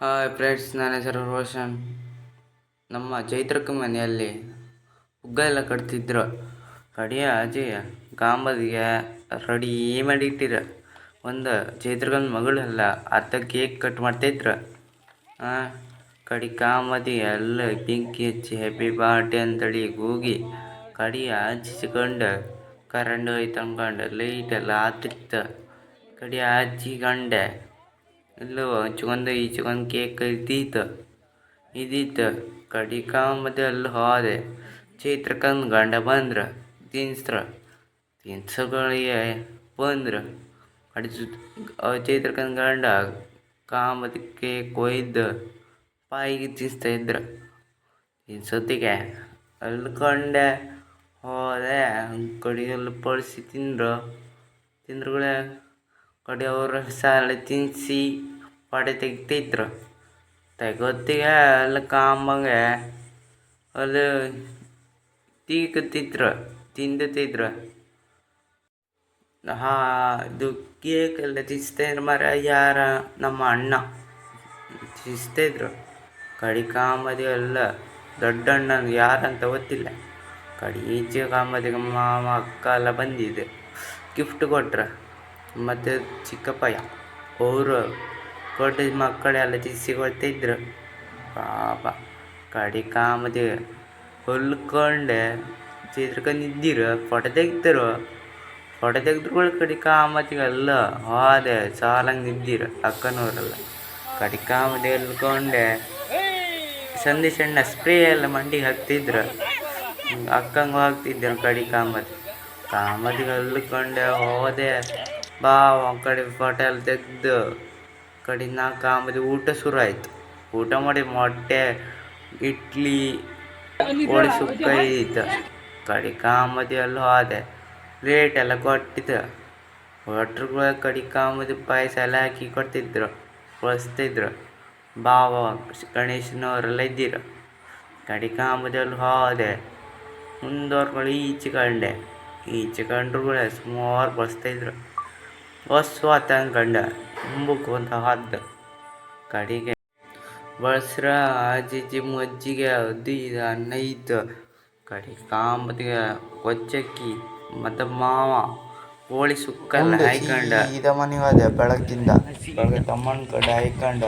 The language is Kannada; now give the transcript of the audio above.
ಹಾಯ್ ಫ್ರೆಂಡ್ಸ್, ನನ್ನ ಹೆಸರು ರೋಷನ್. ನಮ್ಮ ಚೈತ್ರಕ್ಕ ಮನೆಯಲ್ಲಿ ಹುಗ್ಗ ಎಲ್ಲ ಕಟ್ತಿದ್ರು. ಕಡಿಯ ಅಜಯ ಕಾಂಬದಿಗೆ ರೆಡಿ ಮಾಡಿಟ್ಟಿರ. ಒಂದು ಚೈತ್ರಕ್ಕನ ಮಗಳೆಲ್ಲ ಅರ್ಧ ಕೇಕ್ ಕಟ್ ಮಾಡ್ತಾಯಿದ್ರು. ಕಡಿ ಕಾಮದಿ ಎಲ್ಲ ಬೆಂಕಿ ಹಚ್ಚಿ ಹ್ಯಾಪಿ ಬರ್ಡೇ ಅಂತೇಳಿ ಕೂಗಿ ಕಡಿಯ ಹಚ್ಚಿಕೊಂಡು ಕರೆಂಟ್ ಹೋಯ್ತು ಅಂದ್ಕೊಂಡು ಲೈಟೆಲ್ಲ ಹತ್ತಿತ್ತು. ಕಡಿಯ ಹಚ್ಚಿಕೊಂಡೆ ಇಲ್ಲೂ ಹಚ್ಕೊಂಡು ಈಚ್ಕೊಂಡು ಕೇಕ್ ಇದ್ದಿತ್ತು. ಕಡಿ ಕಾಮದಿ ಅಲ್ಲಿ ಹೋದೆ. ಚೈತ್ರಕ್ಕನ ಗಂಡ ಬಂದ್ರು ತಿನ್ಸಗಳಿಗೆ ಬಂದ್ರು. ಚೈತ್ರಕ್ಕನ ಗಂಡ ಕಾಮದಿ ಕೇಕ್ ಒಯ್ದು ಬಾಯಿಗೆ ತಿನ್ನಿಸ್ತಾಯಿದ್ರು. ತಿನ್ಸೊತ್ತಿಗೆ ಅಲ್ಕೊಂಡೆ ಹೋದೆ. ಕಡಿಯಲ್ಲಿ ಪಡಿಸಿ ತಿಂದ್ರುಗಳೇ ಕಡಿ ಅವ್ರ ಸಾಲ ತಿನ್ನಿಸಿ ಪಡೆ ತೆಗಿತಿದ್ರು. ತೆಗೊತ್ತಿಗೆ ಅಲ್ಲಿ ಕಾಂಬಂಗೆ ಅಲ್ಲಿ ತಿಂದುತ್ತಿದ್ರು. ಇದು ಕೇಕ್ ಎಲ್ಲ ತಿನ್ನಿಸ್ತಾಯಿದ್ರು ಮರ ಯಾರ ನಮ್ಮ ಅಣ್ಣ ತಿನ್ನಿಸ್ತಾಯಿದ್ರು. ಕಡಿ ಕಾಮದಿ ಎಲ್ಲ ದೊಡ್ಡ ಅಣ್ಣ ಯಾರಂತ ಗೊತ್ತಿಲ್ಲ. ಕಡಿ ಈಚೆ ಕಾಮದಿಗೆ ಮಾಮ ಅಕ್ಕ ಎಲ್ಲ ಬಂದಿದೆ, ಗಿಫ್ಟ್ ಕೊಟ್ರ. ಮತ್ತು ಚಿಕ್ಕಪ್ಪಯ್ಯ ಅವರು ಕೊಟ್ಟ ಮಕ್ಕಳೆಲ್ಲ ತಿನ್ನಿಸಿ ಕೊಡ್ತಿದ್ರು. ಪಾಪ ಕಡಿ ಕಾಮದಿ ಹೊಲ್ಕೊಂಡೆ ಚೈತ್ರಕ್ಕನಿದ್ದಿರು ಫೋಟೋ ತೆಗೆದ್ರು. ಕಡಿ ಕಾಮದಿಗೆಲ್ಲ ಹೋದೆ ಸಾಲಂಗೆ ನಿದ್ದಿರು ಅಕ್ಕನವರೆಲ್ಲ. ಕಡಿ ಕಾಮದಿ ಹೊಲ್ಕೊಂಡೆ ಸಂದೇಶಣ್ಣ ಸ್ಪ್ರೇ ಎಲ್ಲ ಮಂಡಿಗೆ ಹಾಕ್ತಿದ್ರು. ಅಕ್ಕಂಗೆ ಹಾಕ್ತಿದ್ರು. ಕಡಿ ಕಾಮದಿಗೆ ಹೊಲ್ಕೊಂಡೆ ಹೋದೆ. ಕಡೆ ಫೋಟೋ ಎಲ್ಲ ತೆಗೆದು ಕಡಿ ಕಾಮದಿ ಊಟ ಶುರು ಆಯಿತು. ಊಟ ಮಾಡಿ ಮೊಟ್ಟೆ ಇಡ್ಲಿ ಕೋಳಿ ಸುಕ್ಕ ಇದ್ದಿತ್ತು. ಕಡಿ ಕಾಮದಿ ಅಲ್ಲಿ ಹೋದೆ. ಪ್ಲೇಟ್ ಎಲ್ಲ ಕೊಟ್ಟರು. ಕಡಿ ಕಾಮದಿ ಪಾಯಸ ಎಲ್ಲ ಹಾಕಿ ಕೊಡಿಸ್ತಿದ್ರು. ಗಣೇಶನವರೆಲ್ಲ ಇದ್ದಿರು. ಕಡಿ ಕಾಮದಿ ಅಲ್ಲಿ ಹೋದೆ. ಮುಂದೋರ್ಗಳು ಈಚೆಕೊಂಡ್ರು ಸುಮಾರು ಬಡಿಸ್ತಾಯಿದ್ರು. ಹೊಸ್ವಾತ ಅಂದ್ಕೊಂಡ ಮುಂಬಕ್ಕೆ ಒಂದು ಹದ್ದು ಕಡಿಗೆ ಬಳಸ್ರ ಅಜ್ಜಿ ಮಜ್ಜಿಗೆ ಅದು ಇದು ಅನ್ನ ಇತ್ತು. ಕಡಿ ಕಾಮದಿಗೆ ಕೊಚ್ಚಕ್ಕಿ ಮತ್ತು ಮಾವ ಕೋಳಿ ಸುಕ್ಕೆಲ್ಲ ಹಾಯ್ಕೊಂಡ ಮನೆ ಹೋದೆ. ಬೆಳಗ್ಗಿಂದ ತಮ್ಮನ ಕಡೆ ಹಾಯ್ಕೊಂಡ